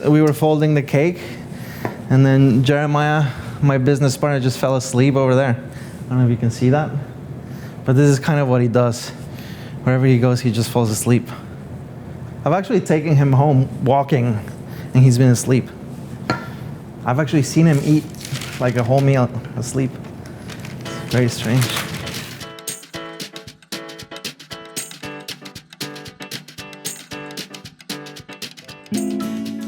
we were folding the cake, and then Jeremiah, my business partner, just fell asleep over there. I don't know if you can see that, but this is kind of what he does. Wherever he goes, he just falls asleep. I've actually taken him home walking, and he's been asleep. I've actually seen him eat like a whole meal asleep. It's very strange.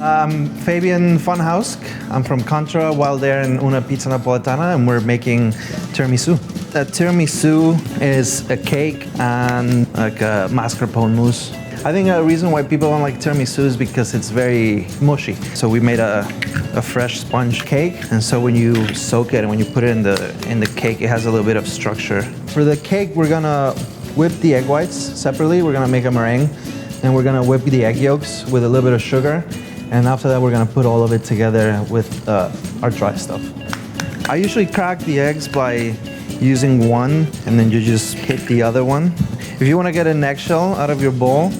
I'm Fabián Von Hauske. I'm from Contra, Wildair, and Una Pizza Napoletana, and we're making tiramisu. A tiramisu is a cake and like a mascarpone mousse. I think a reason why people don't like tiramisu is because it's very mushy. So we made a fresh sponge cake, and so when you soak it and when you put it in the cake, it has a little bit of structure. For the cake, we're gonna whip the egg whites separately. We're gonna make a meringue, and we're gonna whip the egg yolks with a little bit of sugar. And after that, we're gonna put all of it together with our dry stuff. I usually crack the eggs by using one, and then you just hit the other one. If you wanna get an eggshell out of your bowl,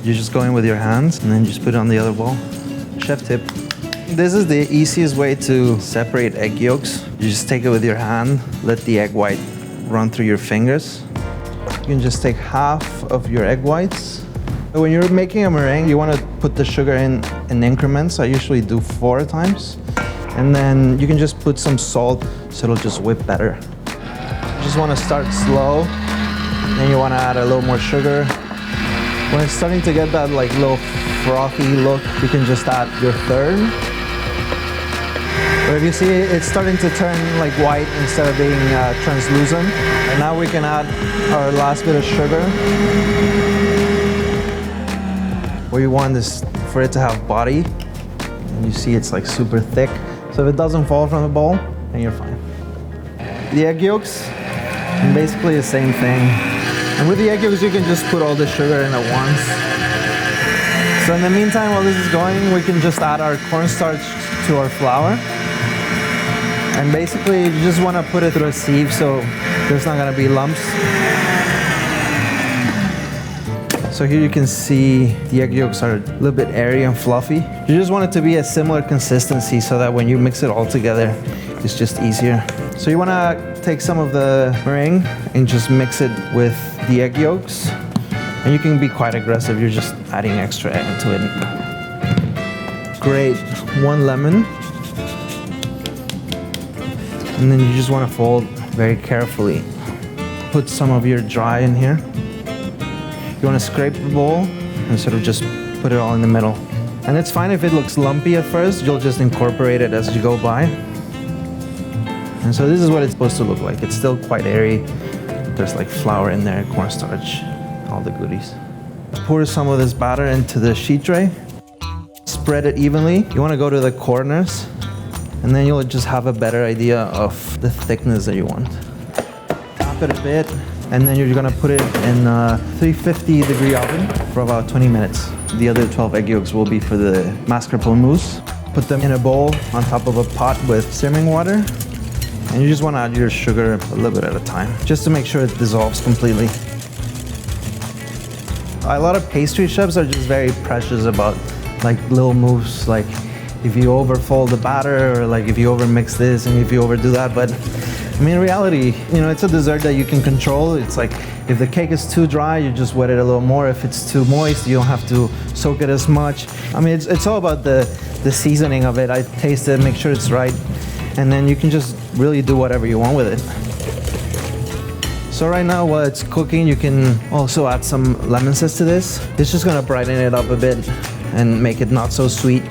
you just go in with your hands, and then just put it on the other bowl. Chef tip. This is the easiest way to separate egg yolks. You just take it with your hand, let the egg white run through your fingers. You can just take half of your egg whites. When you're making a meringue, you want to put the sugar in increments. I usually do 4 times. And then you can just put some salt so it'll just whip better. You just want to start slow. Then you want to add a little more sugar. When it's starting to get that like little frothy look, you can just add your third. But if you see it's starting to turn like white instead of being translucent. And now we can add our last bit of sugar. What you want is for it to have body. And you see it's like super thick. So if it doesn't fall from the bowl, then you're fine. The egg yolks, basically the same thing. And with the egg yolks, you can just put all the sugar in at once. So in the meantime, while this is going, we can just add our cornstarch to our flour. And basically, you just want to put it through a sieve so there's not going to be lumps. So here you can see the egg yolks are a little bit airy and fluffy. You just want it to be a similar consistency so that when you mix it all together, it's just easier. So you want to take some of the meringue and just mix it with the egg yolks. And you can be quite aggressive. You're just adding extra egg into it. Grate 1 lemon. And then you just want to fold very carefully. Put some of your dry in here. You want to scrape the bowl and sort of just put it all in the middle. And it's fine if it looks lumpy at first. You'll just incorporate it as you go by. And so this is what it's supposed to look like. It's still quite airy. There's like flour in there, cornstarch, all the goodies. Pour some of this batter into the sheet tray. Spread it evenly. You want to go to the corners, and then you'll just have a better idea of the thickness that you want. Tap it a bit. And then you're gonna put it in a 350-degree oven for about 20 minutes. The other 12 egg yolks will be for the mascarpone mousse. Put them in a bowl on top of a pot with simmering water. And you just wanna add your sugar a little bit at a time, just to make sure it dissolves completely. A lot of pastry chefs are just very precious about like little moves, like if you overfold the batter, or like if you overmix this and if you overdo that. But I mean, in reality, you know, it's a dessert that you can control. It's like, if the cake is too dry, you just wet it a little more. If it's too moist, you don't have to soak it as much. I mean, it's all about the seasoning of it. I taste it, make sure it's right, and then you can just really do whatever you want with it. So right now, while it's cooking, you can also add some lemon zest to this. It's just gonna brighten it up a bit and make it not so sweet.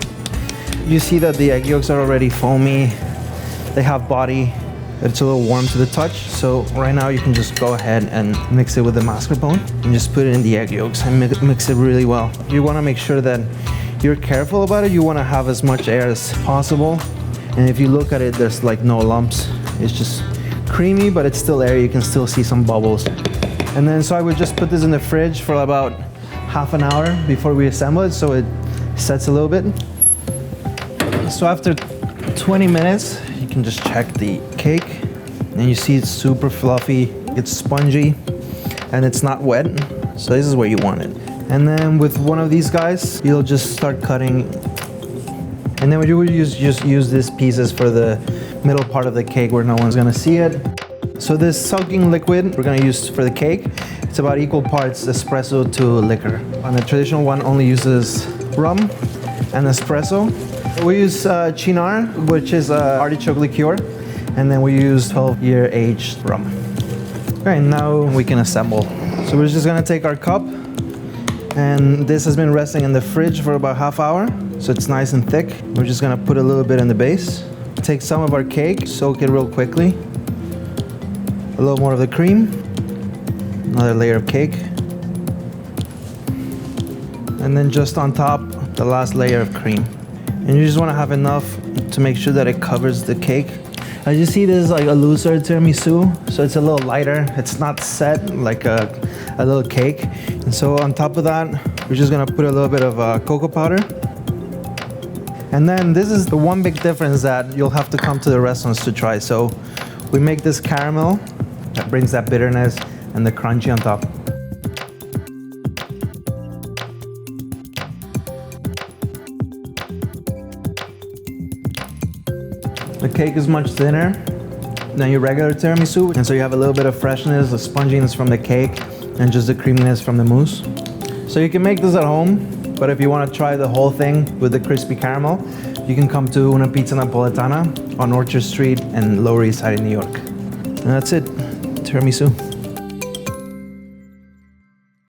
You see that the egg yolks are already foamy. They have body. It's a little warm to the touch, so right now you can just go ahead and mix it with the mascarpone and just put it in the egg yolks and mix it really well. You want to make sure that you're careful about it. You want to have as much air as possible, and if you look at it, there's like no lumps. It's just creamy, but it's still airy. You can still see some bubbles. And then so I would just put this in the fridge for about half an hour before we assemble it, so it sets a little bit. So after 20 minutes, you can just check the cake, and you see it's super fluffy, it's spongy, and it's not wet. So this is where you want it. And then with one of these guys, you'll just start cutting And then we would just use these pieces for the middle part of the cake where no one's gonna see it. So this soaking liquid we're gonna use for the cake, it's about equal parts espresso to liquor. And the traditional one only uses rum and espresso. We use Chinar, which is artichoke liqueur, and then we use 12-year aged rum. Okay, now we can assemble. So we're just gonna take our cup, and this has been resting in the fridge for about half hour, so it's nice and thick. We're just gonna put a little bit in the base. Take some of our cake, soak it real quickly. A little more of the cream. Another layer of cake. And then just on top, the last layer of cream. And you just wanna have enough to make sure that it covers the cake. As you see, this is like a looser tiramisu, so it's a little lighter. It's not set like a little cake. And so on top of that, we're just gonna put a little bit of cocoa powder. And then this is the one big difference that you'll have to come to the restaurants to try. So we make this caramel that brings that bitterness and the crunchy on top. The cake is much thinner than your regular tiramisu, and so you have a little bit of freshness, the sponginess from the cake, and just the creaminess from the mousse. So you can make this at home, but if you want to try the whole thing with the crispy caramel, you can come to Una Pizza Napoletana on Orchard Street and Lower East Side in New York. And that's it, tiramisu.